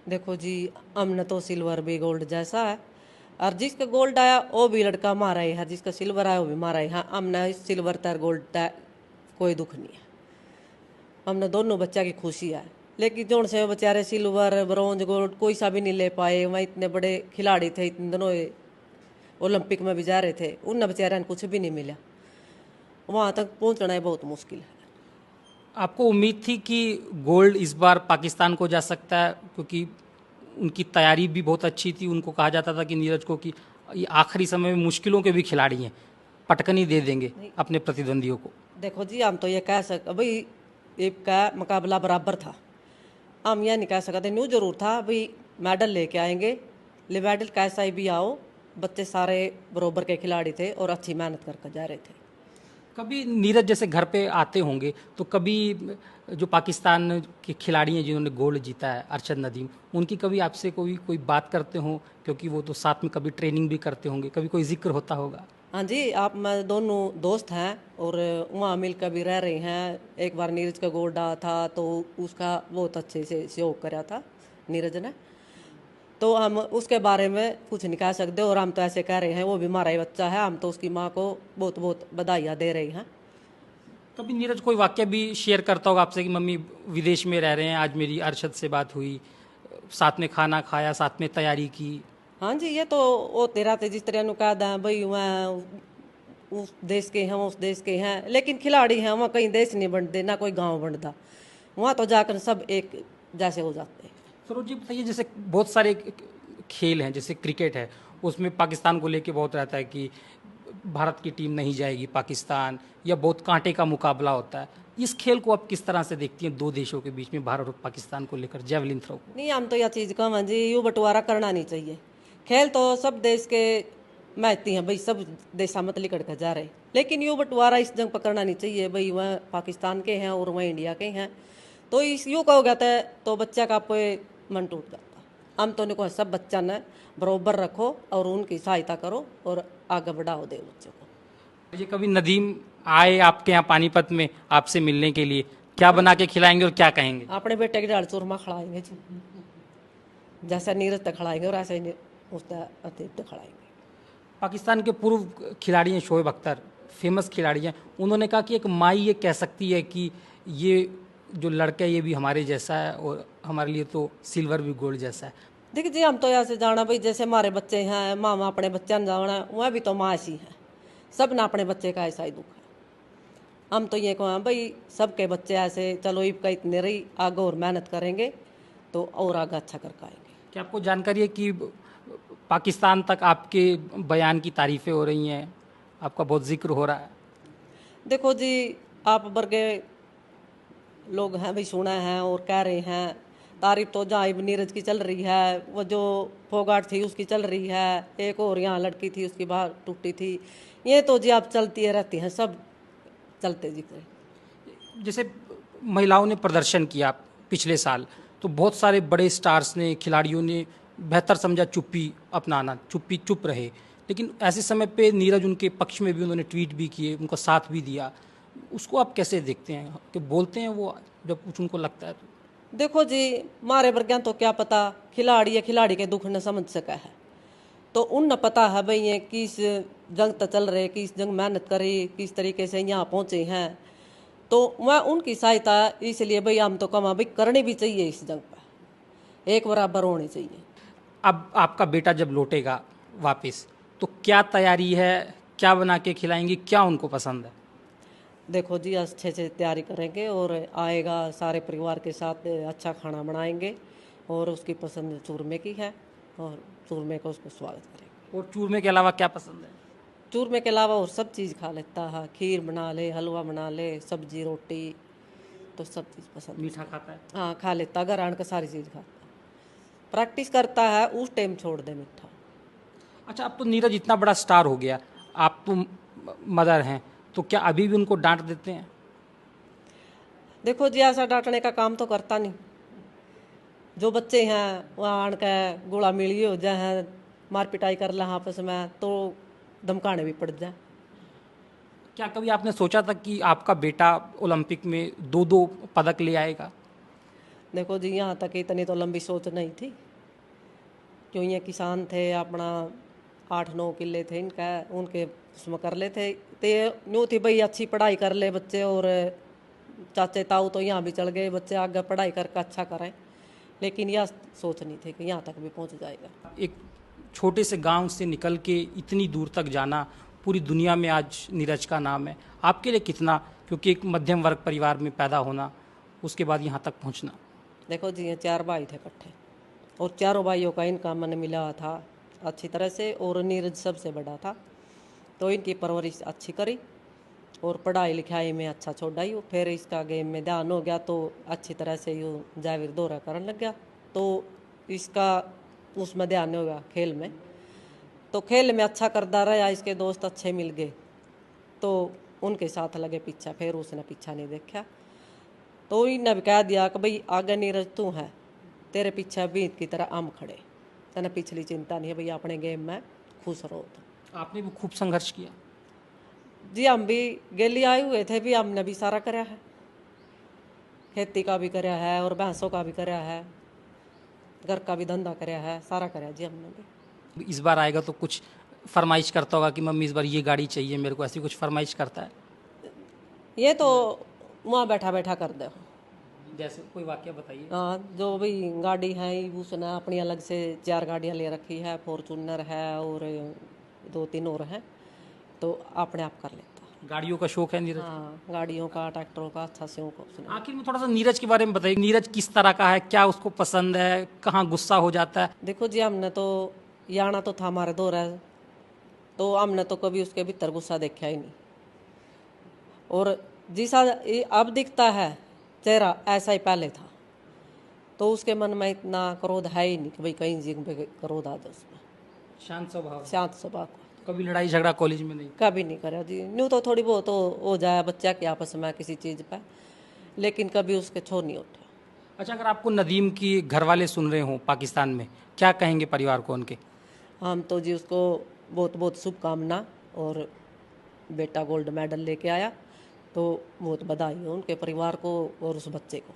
देखो जी, हमने तो सिल्वर भी गोल्ड जैसा है, और जिसका गोल्ड आया वो भी लड़का मारा ही है, जिसका सिल्वर आया वो भी मारा ही है। हमने सिल्वर तर गोल्ड तय कोई दुख नहीं है, हमने दोनों बच्चा की खुशी है। लेकिन जोन से बेचारे सिल्वर ब्रॉन्ज गोल्ड कोई सा भी नहीं ले पाए, वहाँ इतने बड़े खिलाड़ी थे, इतने दोनों ओलंपिक में भी जा रहे थे, उन बेचारे ने कुछ भी नहीं मिला। वहाँ तक पहुँचना ही बहुत मुश्किल है। आपको उम्मीद थी कि गोल्ड इस बार पाकिस्तान को जा सकता है, क्योंकि उनकी तैयारी भी बहुत अच्छी थी। उनको कहा जाता था कि नीरज को कि ये आखिरी समय में मुश्किलों के भी खिलाड़ी हैं, पटकनी दे देंगे नहीं, अपने प्रतिद्वंदियों को। देखो जी, हम तो ये कह सक भाई इसका मुकाबला बराबर था। हम यह नहीं कह सकते, न्यू जरूर था भाई मेडल लेके आएंगे, ले मेडल कैसा ही भी आओ, बच्चे सारे बरोबर के खिलाड़ी थे और अच्छी मेहनत करके जा रहे थे। कभी नीरज जैसे घर पे आते होंगे तो कभी जो पाकिस्तान के खिलाड़ी हैं जिन्होंने गोल्ड जीता है, अरशद नदीम, उनकी कभी आपसे कोई कोई बात करते हो? क्योंकि वो तो साथ में कभी ट्रेनिंग भी करते होंगे, कभी कोई जिक्र होता होगा? हाँ जी, आप मैं दोनों दोस्त हैं और वहाँ मिलकर भी रह रहे हैं। एक बार नीरज का गोल्ड आया था तो उसका बहुत अच्छे से सहयोग करा था नीरज ने। तो हम उसके बारे में कुछ नहीं कह सकते, और हम तो ऐसे कह रहे हैं वो भी हमारा ही बच्चा है, हम तो उसकी माँ को बहुत बहुत बधाइयाँ दे रहे हैं। कभी नीरज कोई वाक्य भी शेयर करता होगा आपसे कि मम्मी विदेश में रह रहे हैं, आज मेरी अरशद से बात हुई, साथ में खाना खाया, साथ में तैयारी की? हाँ जी, ये तो वो तेरा ते जिस तरह कह दें भाई वह उस देश के हैं, उस देश के हैं, लेकिन खिलाड़ी हैं, वहाँ कहीं देश नहीं बनते ना कोई गांव बनता, वहाँ तो जाकर सब एक जैसे हो जाते हैं। सरोज जी बताइए, जैसे बहुत सारे खेल हैं, जैसे क्रिकेट है, उसमें पाकिस्तान को लेके बहुत रहता है कि भारत की टीम नहीं जाएगी पाकिस्तान, या बहुत कांटे का मुकाबला होता है। इस खेल को आप किस तरह से देखती हैं, दो देशों के बीच में भारत और पाकिस्तान को लेकर, जेवलिन थ्रो को? नहीं, हम तो यह चीज़ कम है जी, यू बंटवारा करना नहीं चाहिए। खेल तो सब देश के महती हैं भाई, सब देशा मत लिकड़ कर जा रहे, लेकिन यू बंटवारा इस जंग पर करना नहीं चाहिए भाई, वह पाकिस्तान के हैं और वह इंडिया के हैं, तो इस यू कहो गया था तो बच्चा का आपको मन टूट जाता। हम तो नहीं कहो, सब बच्चा ने बरोबर रखो और उनकी सहायता करो और आगे बढ़ाओ दे बच्चों को। ये कभी नदीम आए आपके यहाँ पानीपत में आपसे मिलने के लिए, क्या बना के खिलाएंगे और क्या कहेंगे? अपने बेटे के डाल चूरमा खिलाएंगे जी, जैसा नीरज तक खिलाएंगे और ऐसे ही उसका अतिरिक्त खिलाएंगे। पाकिस्तान के पूर्व खिलाड़ी हैं शोएब अख्तर, फेमस खिलाड़ी हैं, उन्होंने कहा कि एक माई ये कह सकती है कि ये जो लड़का है ये भी हमारे जैसा है और हमारे लिए तो सिल्वर भी गोल्ड जैसा है। देखिए जी, हम तो ऐसे जाना भाई, जैसे हमारे बच्चे हैं, मामा अपने बच्चे ने जाना, वह भी तो माँ ऐसी है, सब ना अपने बच्चे का ऐसा ही दुख है। हम तो ये कहें भाई सबके बच्चे ऐसे, चलो इब का इतने रही, आगे और मेहनत करेंगे तो और आगे अच्छा कर पाएंगे। क्या आपको जानकारी है कि पाकिस्तान तक आपके बयान की तारीफ़ें हो रही हैं, आपका बहुत जिक्र हो रहा है? देखो जी, आप वर्गे लोग हैं भाई, सुना है और कह रहे हैं, तारीफ तो जहाँ इब नीरज की चल रही है, वो जो फोगाट थी उसकी चल रही है, एक और यहाँ लड़की थी उसकी बात टूटी थी, ये तो जी आप चलती रहती हैं, सब चलते जिक्र। जैसे महिलाओं ने प्रदर्शन किया पिछले साल, तो बहुत सारे बड़े स्टार्स ने, खिलाड़ियों ने बेहतर समझा चुप्पी अपनाना, चुप रहे। लेकिन ऐसे समय पे नीरज उनके पक्ष में भी उन्होंने ट्वीट भी किए, उनका साथ भी दिया। उसको आप कैसे देखते हैं कि बोलते हैं वो जब कुछ उनको लगता है तो? देखो जी, मारे वर्ग्यां तो क्या पता, खिलाड़ी या खिलाड़ी के दुख न समझ सका है, तो उन न पता है भाई ये किस जंग तक चल रहे, किस जंग मेहनत करे, किस तरीके से यहाँ पहुँचे हैं, तो वह उनकी सहायता इसलिए भाई हम तो कमा भाई करनी भी चाहिए, इस जंग पर एक बराबर होनी चाहिए। अब आपका बेटा जब लौटेगा वापस, तो क्या तैयारी है, क्या बना के खिलाएंगी, क्या उनको पसंद है? देखो जी, अच्छे से तैयारी करेंगे और आएगा सारे परिवार के साथ अच्छा खाना बनाएंगे, और उसकी पसंद चूरमे की है, और चूरमे का उसको स्वागत करेंगे। और चूरमे के अलावा क्या पसंद है? चूरमे के अलावा और सब चीज़ खा लेता है, खीर बना ले, हलवा बना ले, सब्जी रोटी, तो सब चीज़ पसंद मीठा उसको। खाता है? हाँ, खा लेता, घर आन का सारी चीज़ खाता, प्रैक्टिस करता है, उस टाइम छोड़ दे मीठा। अच्छा, अब तो नीरज इतना बड़ा स्टार हो गया, आप तो मदर हैं, तो क्या अभी भी उनको डांट देते हैं? देखो जी, ऐसा डांटने का काम तो करता नहीं, जो बच्चे हैं वहाँ आन के गोला मिलिए हो जाए हैं, मार पिटाई कर ले आपस में, तो धमकाने भी पड़ जाए। क्या कभी आपने सोचा था कि आपका बेटा ओलंपिक में दो दो पदक ले आएगा? देखो जी, यहाँ तक इतनी तो लंबी सोच नहीं थी, क्यों ये किसान थे, अपना 8-9 किले थे इनका, उनके उसमें कर लेते तो यूँ थी भाई अच्छी पढ़ाई कर ले बच्चे, और चाचे ताऊ तो यहाँ भी चल गए, बच्चे आगे पढ़ाई करके अच्छा करें, लेकिन यह सोच नहीं थी कि यहाँ तक भी पहुँच जाएगा। एक छोटे से गांव से निकल के इतनी दूर तक जाना, पूरी दुनिया में आज नीरज का नाम है। आपके लिए कितना, क्योंकि एक मध्यम वर्ग परिवार में पैदा होना, उसके बाद यहाँ तक पहुँचना। देखो जी, ये 4 भाई थे इकट्ठे, और चारों भाइयों का इनका मन मिला था अच्छी तरह से, और नीरज सबसे बड़ा था, तो इनकी परवरिश अच्छी करी और पढ़ाई लिखाई में अच्छा छोड़ाई। फिर इसका गेम में ध्यान हो गया तो अच्छी तरह से यूँ जाविर दौरा करने लग गया, तो इसका उसमें ध्यान हो गया खेल में, तो खेल में अच्छा करता रहा, इसके दोस्त अच्छे मिल गए तो उनके साथ लगे पीछा, फिर उसने पीछा नहीं देखा, तो इन्हें भी कह दिया कि भाई आगे नीरज तू है, तेरे पीछे बीत की तरह हम खड़े, तेने पिछली चिंता नहीं है, भैया अपने गेम में खुश रहो। तो आपने भी खूब संघर्ष किया। जी, हम भी गेली आए हुए थे, भी हमने भी सारा कराया है, खेती का भी कराया है और भैंसों का भी कराया है, घर का भी धंधा कराया है, सारा कराया जी हमने भी। इस बार आएगा तो कुछ फरमाइश करता होगा कि मम्मी इस बार ये गाड़ी चाहिए मेरे को, ऐसी कुछ फरमाइश करता है? ये तो वहाँ बैठा बैठा कर दो। जैसे कोई वाक्य बताइए। हाँ, जो भी गाड़ी है उसने अपनी अलग से 4 गाड़ियाँ ले रखी है, फॉर्चूनर है और 2-3 और हैं, तो अपने आप कर लेता। गाड़ियों का शौक है नीरज? हाँ, गाड़ियों का, ट्रैक्टरों का अच्छा शौक है उसने। आखिर में थोड़ा सा नीरज के बारे में बताइए, नीरज किस तरह का है, क्या उसको पसंद है, कहाँ गुस्सा हो जाता है? देखो जी, हमने तो ये आना तो था हमारे दौर है, तो हमने तो कभी उसके भीतर गुस्सा देखा ही नहीं, और जैसा ये अब दिखता है चेहरा ऐसा ही पहले था, तो उसके मन में इतना क्रोध है ही नहीं कि भाई कहीं जी पे क्रोध आ जाए उसमें। शांत स्वभाव। शांत स्वभाव को कभी लड़ाई झगड़ा कॉलेज में नहीं? कभी नहीं करा जी, न्यू तो थोड़ी बहुत हो जाए बच्चा के आपस में किसी चीज़ पर, लेकिन कभी उसके छोर नहीं उठे। अच्छा, अगर आपको नदीम की घर वाले सुन रहे हों पाकिस्तान में, क्या कहेंगे परिवार को उनके? हम तो जी उसको बहुत बहुत शुभकामना, और बेटा गोल्ड मेडल लेके आया तो बहुत बधाई हो उनके परिवार को और उस बच्चे को।